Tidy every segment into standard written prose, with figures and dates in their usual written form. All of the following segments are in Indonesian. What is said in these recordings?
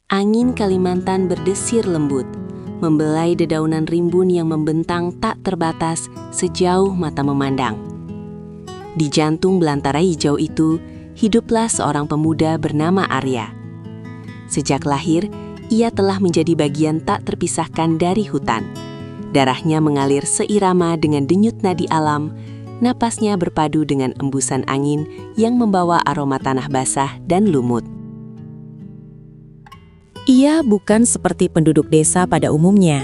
Angin Kalimantan berdesir lembut, membelai dedaunan rimbun yang membentang tak terbatas sejauh mata memandang. Di jantung belantara hijau itu, hiduplah seorang pemuda bernama Arya. Sejak lahir, ia telah menjadi bagian tak terpisahkan dari hutan. Darahnya mengalir seirama dengan denyut nadi alam, napasnya berpadu dengan embusan angin yang membawa aroma tanah basah dan lumut. Ia bukan seperti penduduk desa pada umumnya.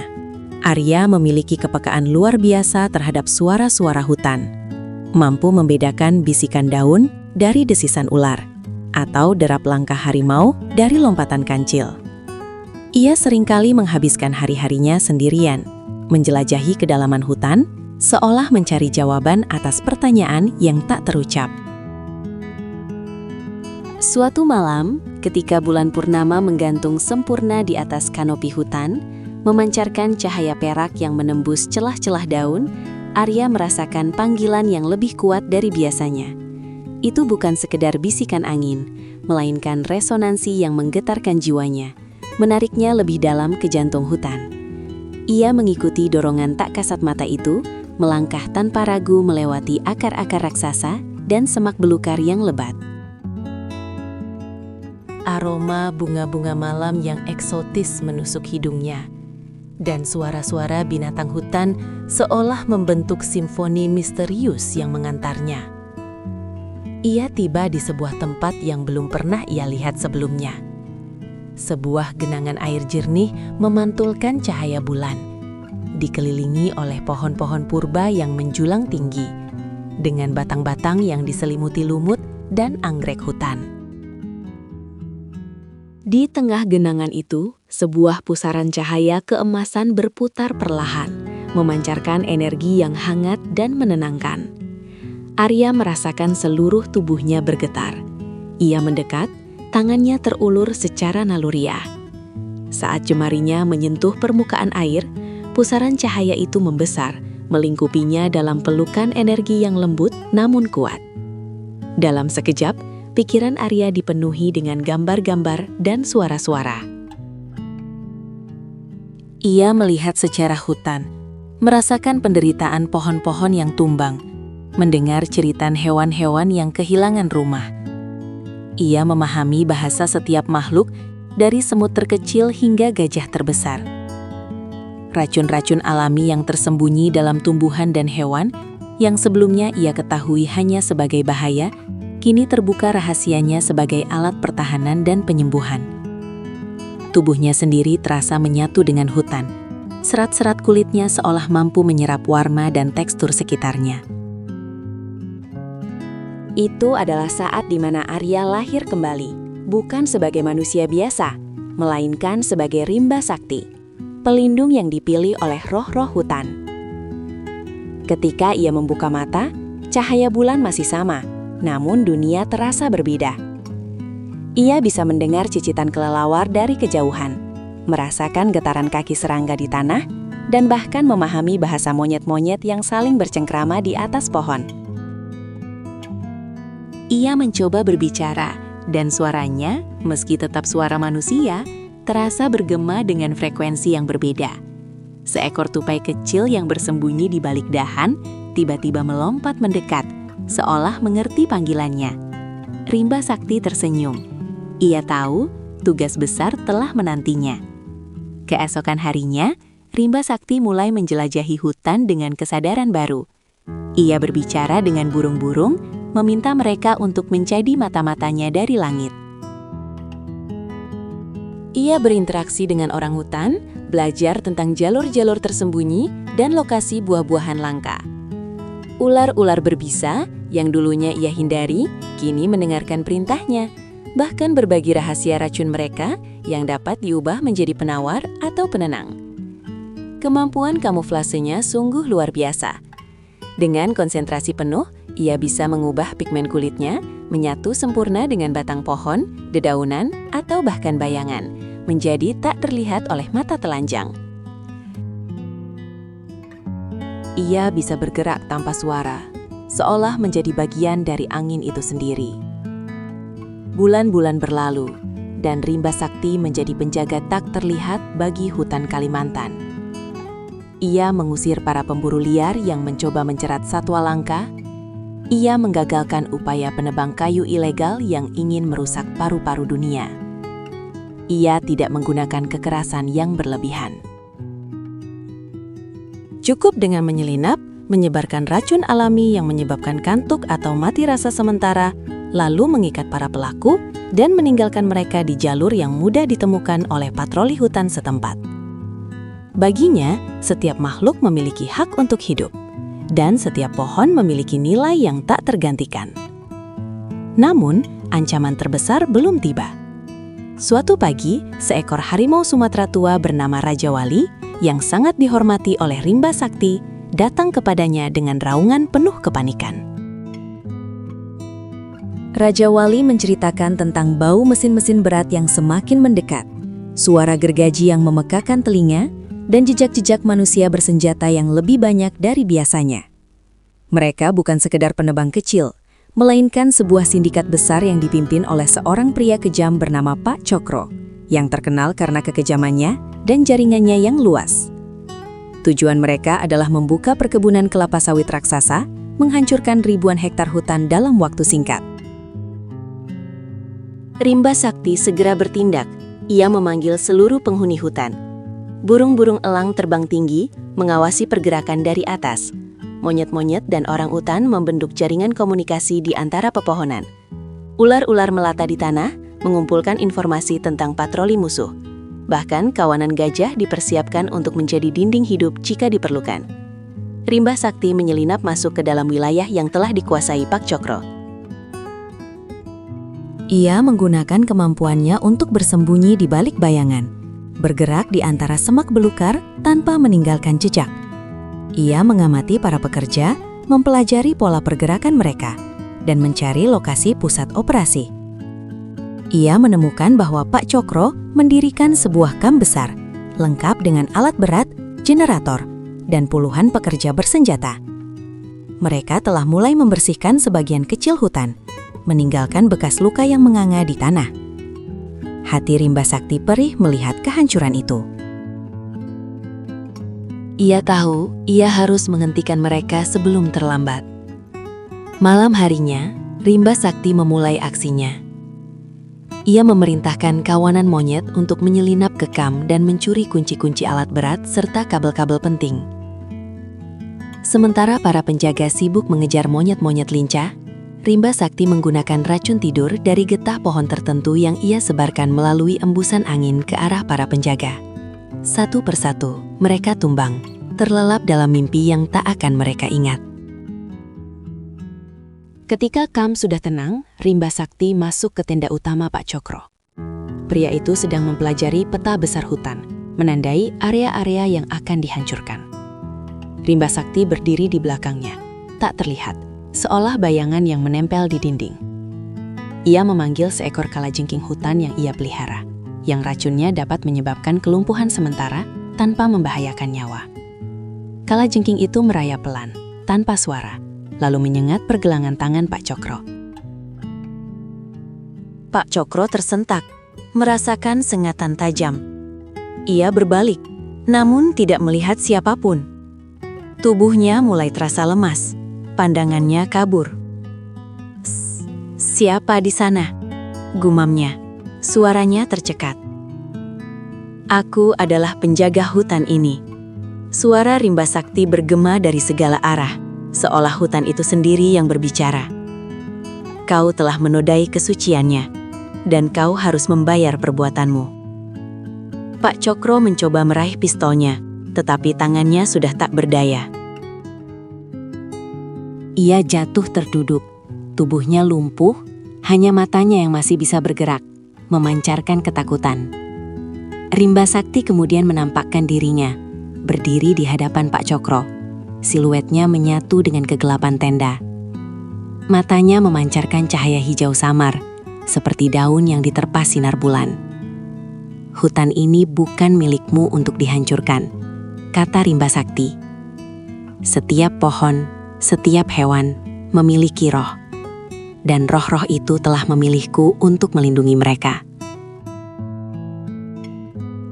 Arya memiliki kepekaan luar biasa terhadap suara-suara hutan. Mampu membedakan bisikan daun dari desisan ular, atau derap langkah harimau dari lompatan kancil. Ia seringkali menghabiskan hari-harinya sendirian, menjelajahi kedalaman hutan, seolah mencari jawaban atas pertanyaan yang tak terucap. Suatu malam, ketika bulan purnama menggantung sempurna di atas kanopi hutan, memancarkan cahaya perak yang menembus celah-celah daun, Arya merasakan panggilan yang lebih kuat dari biasanya. Itu bukan sekedar bisikan angin, melainkan resonansi yang menggetarkan jiwanya, menariknya lebih dalam ke jantung hutan. Ia mengikuti dorongan tak kasat mata itu, melangkah tanpa ragu melewati akar-akar raksasa dan semak belukar yang lebat. Aroma bunga-bunga malam yang eksotis menusuk hidungnya, dan suara-suara binatang hutan seolah membentuk simfoni misterius yang mengantarnya. Ia tiba di sebuah tempat yang belum pernah ia lihat sebelumnya. Sebuah genangan air jernih memantulkan cahaya bulan, dikelilingi oleh pohon-pohon purba yang menjulang tinggi, dengan batang-batang yang diselimuti lumut dan anggrek hutan. Di tengah genangan itu, sebuah pusaran cahaya keemasan berputar perlahan, memancarkan energi yang hangat dan menenangkan. Arya merasakan seluruh tubuhnya bergetar. Ia mendekat, tangannya terulur secara naluriah. Saat jemarinya menyentuh permukaan air, pusaran cahaya itu membesar, melingkupinya dalam pelukan energi yang lembut namun kuat. Dalam sekejap, pikiran Arya dipenuhi dengan gambar-gambar dan suara-suara. Ia melihat sejarah hutan, merasakan penderitaan pohon-pohon yang tumbang, mendengar cerita hewan-hewan yang kehilangan rumah. Ia memahami bahasa setiap makhluk, dari semut terkecil hingga gajah terbesar. Racun-racun alami yang tersembunyi dalam tumbuhan dan hewan, yang sebelumnya ia ketahui hanya sebagai bahaya, kini terbuka rahasianya sebagai alat pertahanan dan penyembuhan. Tubuhnya sendiri terasa menyatu dengan hutan. Serat-serat kulitnya seolah mampu menyerap warna dan tekstur sekitarnya. Itu adalah saat di mana Arya lahir kembali, bukan sebagai manusia biasa, melainkan sebagai rimba sakti, pelindung yang dipilih oleh roh-roh hutan. Ketika ia membuka mata, cahaya bulan masih sama, namun dunia terasa berbeda. Ia bisa mendengar cicitan kelelawar dari kejauhan, merasakan getaran kaki serangga di tanah, dan bahkan memahami bahasa monyet-monyet yang saling bercengkrama di atas pohon. Ia mencoba berbicara, dan suaranya, meski tetap suara manusia, terasa bergema dengan frekuensi yang berbeda. Seekor tupai kecil yang bersembunyi di balik dahan, tiba-tiba melompat mendekat, seolah mengerti panggilannya. Rimba Sakti tersenyum. Ia tahu tugas besar telah menantinya. Keesokan harinya, Rimba Sakti mulai menjelajahi hutan dengan kesadaran baru. Ia berbicara dengan burung-burung, meminta mereka untuk menjadi mata-matanya dari langit. Ia berinteraksi dengan orang hutan, belajar tentang jalur-jalur tersembunyi dan lokasi buah-buahan langka. Ular-ular berbisa yang dulunya ia hindari, kini mendengarkan perintahnya, bahkan berbagi rahasia racun mereka yang dapat diubah menjadi penawar atau penenang. Kemampuan kamuflasenya sungguh luar biasa. Dengan konsentrasi penuh, ia bisa mengubah pigmen kulitnya menyatu sempurna dengan batang pohon, dedaunan, atau bahkan bayangan, menjadi tak terlihat oleh mata telanjang. Ia bisa bergerak tanpa suara, seolah menjadi bagian dari angin itu sendiri. Bulan-bulan berlalu, dan Rimba Sakti menjadi penjaga tak terlihat bagi hutan Kalimantan. Ia mengusir para pemburu liar yang mencoba mencerat satwa langka. Ia menggagalkan upaya penebang kayu ilegal yang ingin merusak paru-paru dunia. Ia tidak menggunakan kekerasan yang berlebihan. Cukup dengan menyelinap, menyebarkan racun alami yang menyebabkan kantuk atau mati rasa sementara, lalu mengikat para pelaku dan meninggalkan mereka di jalur yang mudah ditemukan oleh patroli hutan setempat. Baginya, setiap makhluk memiliki hak untuk hidup, dan setiap pohon memiliki nilai yang tak tergantikan. Namun, ancaman terbesar belum tiba. Suatu pagi, seekor harimau Sumatera tua bernama Raja Wali, yang sangat dihormati oleh Rimba Sakti, datang kepadanya dengan raungan penuh kepanikan. Raja Wali menceritakan tentang bau mesin-mesin berat yang semakin mendekat, suara gergaji yang memekakan telinga, dan jejak-jejak manusia bersenjata yang lebih banyak dari biasanya. Mereka bukan sekedar penebang kecil, melainkan sebuah sindikat besar yang dipimpin oleh seorang pria kejam bernama Pak Cokro, yang terkenal karena kekejamannya dan jaringannya yang luas. Tujuan mereka adalah membuka perkebunan kelapa sawit raksasa, menghancurkan ribuan hektar hutan dalam waktu singkat. Rimba Sakti segera bertindak. Ia memanggil seluruh penghuni hutan. Burung-burung elang terbang tinggi, mengawasi pergerakan dari atas. Monyet-monyet dan orang utan membentuk jaringan komunikasi di antara pepohonan. Ular-ular melata di tanah, mengumpulkan informasi tentang patroli musuh. Bahkan kawanan gajah dipersiapkan untuk menjadi dinding hidup jika diperlukan. Rimba Sakti menyelinap masuk ke dalam wilayah yang telah dikuasai Pak Cokro. Ia menggunakan kemampuannya untuk bersembunyi di balik bayangan, bergerak di antara semak belukar tanpa meninggalkan jejak. Ia mengamati para pekerja, mempelajari pola pergerakan mereka, dan mencari lokasi pusat operasi. Ia menemukan bahwa Pak Cokro mendirikan sebuah kamp besar, lengkap dengan alat berat, generator, dan puluhan pekerja bersenjata. Mereka telah mulai membersihkan sebagian kecil hutan, meninggalkan bekas luka yang menganga di tanah. Hati Rimba Sakti perih melihat kehancuran itu. Ia tahu ia harus menghentikan mereka sebelum terlambat. Malam harinya, Rimba Sakti memulai aksinya. Ia memerintahkan kawanan monyet untuk menyelinap ke kamp dan mencuri kunci-kunci alat berat serta kabel-kabel penting. Sementara para penjaga sibuk mengejar monyet-monyet lincah, Rimba Sakti menggunakan racun tidur dari getah pohon tertentu yang ia sebarkan melalui embusan angin ke arah para penjaga. Satu persatu, mereka tumbang, terlelap dalam mimpi yang tak akan mereka ingat. Ketika kamp sudah tenang, Rimba Sakti masuk ke tenda utama Pak Cokro. Pria itu sedang mempelajari peta besar hutan, menandai area-area yang akan dihancurkan. Rimba Sakti berdiri di belakangnya, tak terlihat, seolah bayangan yang menempel di dinding. Ia memanggil seekor kalajengking hutan yang ia pelihara, yang racunnya dapat menyebabkan kelumpuhan sementara tanpa membahayakan nyawa. Kalajengking itu merayap pelan, tanpa suara, lalu menyengat pergelangan tangan Pak Cokro. Pak Cokro tersentak, merasakan sengatan tajam. Ia berbalik, namun tidak melihat siapapun. Tubuhnya mulai terasa lemas, pandangannya kabur. "Siapa di sana?" gumamnya. Suaranya tercekat. "Aku adalah penjaga hutan ini." Suara Rimba Sakti bergema dari segala arah, seolah hutan itu sendiri yang berbicara. "Kau telah menodai kesuciannya, dan kau harus membayar perbuatanmu." Pak Cokro mencoba meraih pistolnya, tetapi tangannya sudah tak berdaya. Ia jatuh terduduk, tubuhnya lumpuh, hanya matanya yang masih bisa bergerak, memancarkan ketakutan. Rimba Sakti kemudian menampakkan dirinya, berdiri di hadapan Pak Cokro. Siluetnya menyatu dengan kegelapan tenda. Matanya memancarkan cahaya hijau samar, seperti daun yang diterpa sinar bulan. "Hutan ini bukan milikmu untuk dihancurkan," kata Rimba Sakti. "Setiap pohon, setiap hewan memiliki roh. Dan roh-roh itu telah memilihku untuk melindungi mereka."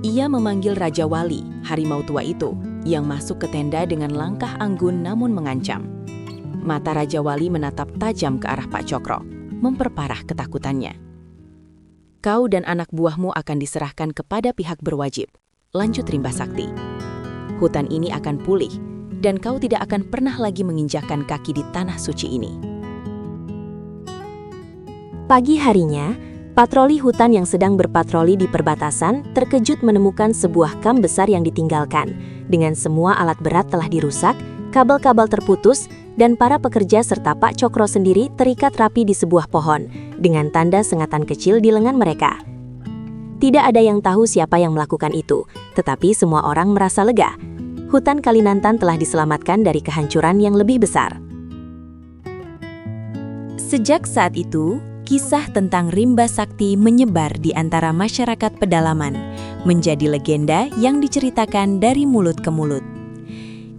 Ia memanggil Raja Wali, harimau tua itu, yang masuk ke tenda dengan langkah anggun namun mengancam. Mata Raja Wali menatap tajam ke arah Pak Cokro, memperparah ketakutannya. Kau dan anak buahmu akan diserahkan kepada pihak berwajib, lanjut Rimba Sakti. Hutan ini akan pulih, dan kau tidak akan pernah lagi menginjakkan kaki di tanah suci ini. Pagi harinya, patroli hutan yang sedang berpatroli di perbatasan terkejut menemukan sebuah kam besar yang ditinggalkan. Dengan semua alat berat telah dirusak, kabel-kabel terputus, dan para pekerja serta Pak Cokro sendiri terikat rapi di sebuah pohon, dengan tanda sengatan kecil di lengan mereka. Tidak ada yang tahu siapa yang melakukan itu, tetapi semua orang merasa lega. Hutan Kalimantan telah diselamatkan dari kehancuran yang lebih besar. Sejak saat itu, kisah tentang Rimba Sakti menyebar di antara masyarakat pedalaman, menjadi legenda yang diceritakan dari mulut ke mulut.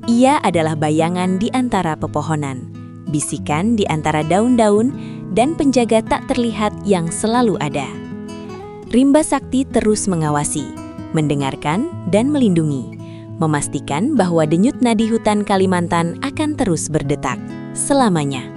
Ia adalah bayangan di antara pepohonan, bisikan di antara daun-daun, dan penjaga tak terlihat yang selalu ada. Rimba Sakti terus mengawasi, mendengarkan, dan melindungi, memastikan bahwa denyut nadi hutan Kalimantan akan terus berdetak selamanya.